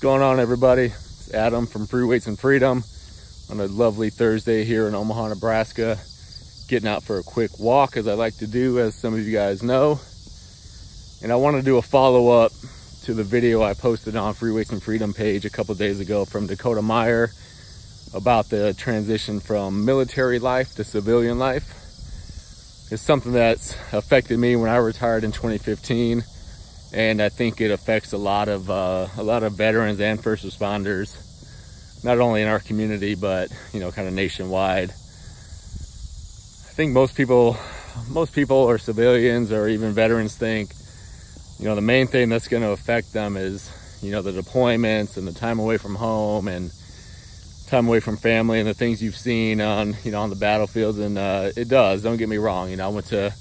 going on, everybody? It's Adam from Free Weights and Freedom on a lovely Thursday here in Omaha, Nebraska. Getting out for a quick walk, as I like to do, as some of you guys know. And I want to do a follow-up to the video I posted on Free Weights and Freedom page a couple days ago from Dakota Meyer about the transition from military life to civilian life. It's something that's affected me when I retired in 2015. And I think it affects a lot of veterans and first responders, not only in our community, but, you know, kind of nationwide. I think most people or civilians or even veterans think, you know, the main thing that's going to affect them is, you know, the deployments and the time away from home and time away from family and the things you've seen on, you know, on the battlefields. And it does, don't get me wrong. You know, I went to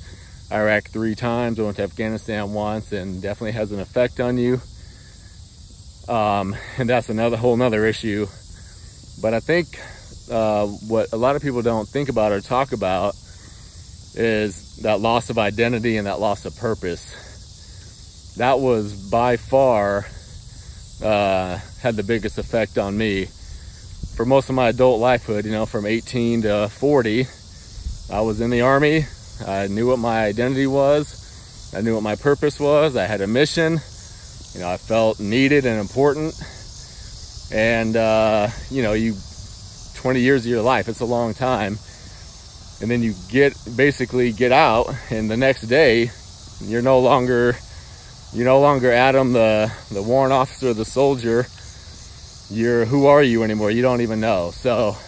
Iraq 3 times, I went to Afghanistan once, and definitely has an effect on you. And that's whole nother issue. But I think what a lot of people don't think about or talk about is that loss of identity and that loss of purpose. That was by far had the biggest effect on me. For most of my adult lifehood, you know, from 18 to 40, I was in the Army. I knew what my identity was. I knew what my purpose was. I had a mission. You know, I felt needed and important. And, you know, 20 years of your life, it's a long time. And then you basically get out, and the next day, you're no longer Adam, the warrant officer, the soldier. Who are you anymore? You don't even know. So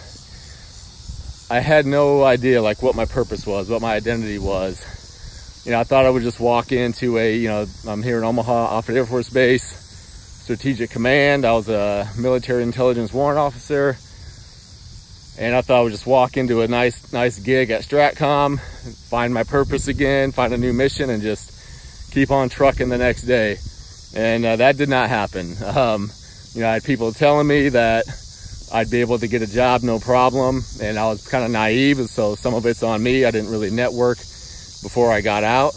I had no idea like what my purpose was, what my identity was. You know, I thought I would just walk into I'm here in Omaha, Offutt Air Force Base, Strategic Command. I was a military intelligence warrant officer. And I thought I would just walk into a nice gig at Stratcom, find my purpose again, find a new mission, and just keep on trucking the next day. And that did not happen. You know, I had people telling me that I'd be able to get a job, no problem. And I was kind of naive, and so some of it's on me. I didn't really network before I got out.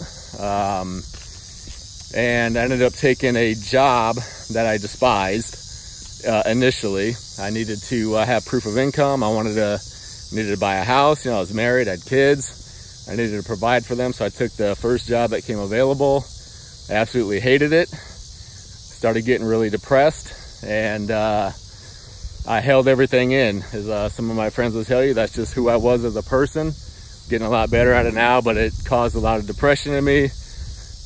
And I ended up taking a job that I despised initially. I needed to have proof of income. I needed to buy a house. You know, I was married, I had kids. I needed to provide for them, so I took the first job that came available. I absolutely hated it. Started getting really depressed, and I held everything in. As some of my friends will tell you, that's just who I was as a person. Getting a lot better at it now, but it caused a lot of depression in me.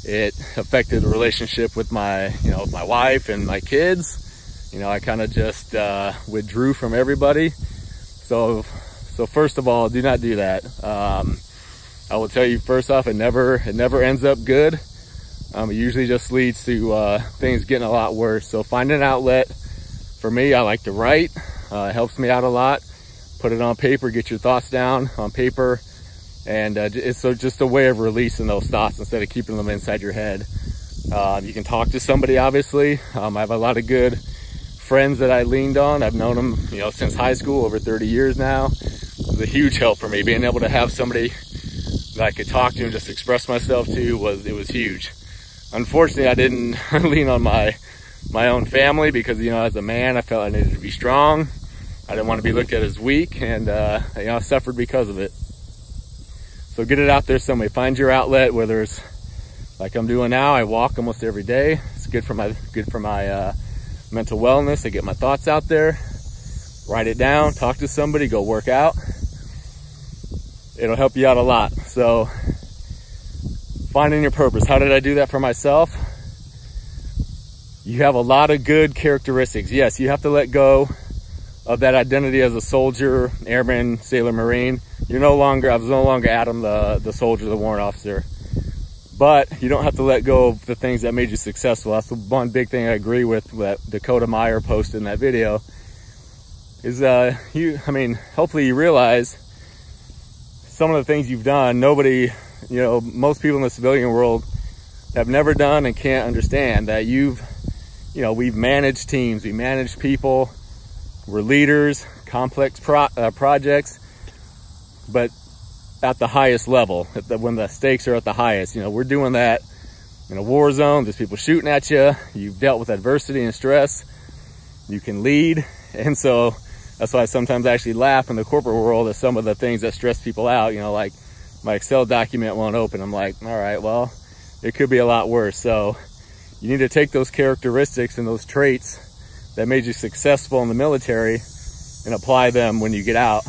It affected the relationship with my wife and my kids. You know, I kind of just withdrew from everybody. So first of all, do not do that. I will tell you first off, it never ends up good. It usually just leads to things getting a lot worse. So find an outlet. For me, I like to write. It helps me out a lot. Put it on paper, get your thoughts down on paper. And it's just a way of releasing those thoughts instead of keeping them inside your head. You can talk to somebody, obviously. I have a lot of good friends that I leaned on. I've known them, you know, since high school, over 30 years now. It was a huge help for me. Being able to have somebody that I could talk to and just express myself to was huge. Unfortunately, I didn't lean on my own family because, you know, as a man, I felt I needed to be strong. I didn't want to be looked at as weak, and you know, I suffered because of it. So get it out there some way. Find your outlet, whether it's like I'm doing now. I walk almost every day. It's good for my mental wellness. I get my thoughts out there, write it down, talk to somebody, go work out. It'll help you out a lot. So finding your purpose. How did I do that for myself? You have a lot of good characteristics. Yes, you have to let go of that identity as a soldier, airman, sailor, marine. I was no longer Adam, the soldier, the warrant officer. But you don't have to let go of the things that made you successful. That's the one big thing I agree with that Dakota Meyer posted in that video. Is hopefully you realize some of the things you've done, nobody, you know, most people in the civilian world have never done and can't understand that we've managed teams, we managed people, we're leaders, complex projects, but at the highest level, when the stakes are at the highest. You know, we're doing that in a war zone. There's people shooting at you. You've dealt with adversity and stress. you can lead. And so that's why sometimes I actually laugh in the corporate world at some of the things that stress people out. You know, like my Excel document won't open. I'm like, all right, well, it could be a lot worse. So you need to take those characteristics and those traits that made you successful in the military and apply them when you get out.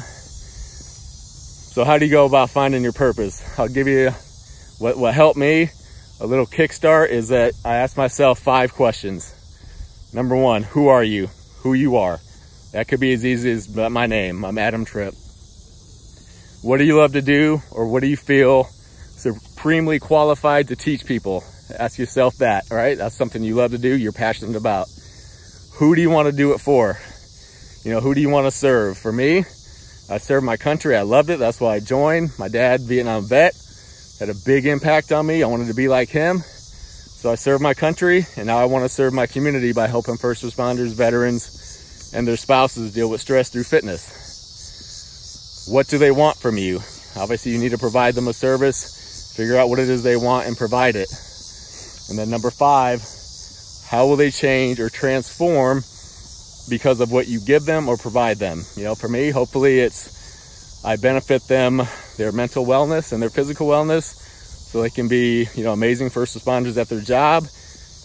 So how do you go about finding your purpose? I'll give you what helped me. A little kickstart is that I asked myself 5 questions. Number 1, who are you? Who you are. That could be as easy as my name. I'm Adam Tripp. What do you love to do, or what do you feel supremely qualified to teach people? Ask yourself that, all right? That's something you love to do, you're passionate about. Who do you want to do it for? You know, who do you want to serve? For me, I served my country. I loved it. That's why I joined. My dad, Vietnam vet, had a big impact on me. I wanted to be like him. So I served my country, and now I want to serve my community by helping first responders, veterans, and their spouses deal with stress through fitness. What do they want from you? Obviously, you need to provide them a service, figure out what it is they want and provide it. And then number 5, how will they change or transform because of what you give them or provide them? You know, for me, hopefully it's I benefit them, their mental wellness and their physical wellness, so they can be, you know, amazing first responders at their job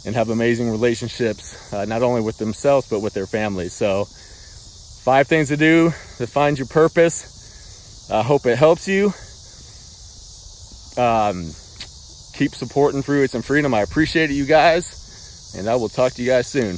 and have amazing relationships, not only with themselves, but with their families. So 5 things to do to find your purpose. I hope it helps you. Keep supporting Freeways and Freedom. I appreciate it, you guys, and I will talk to you guys soon.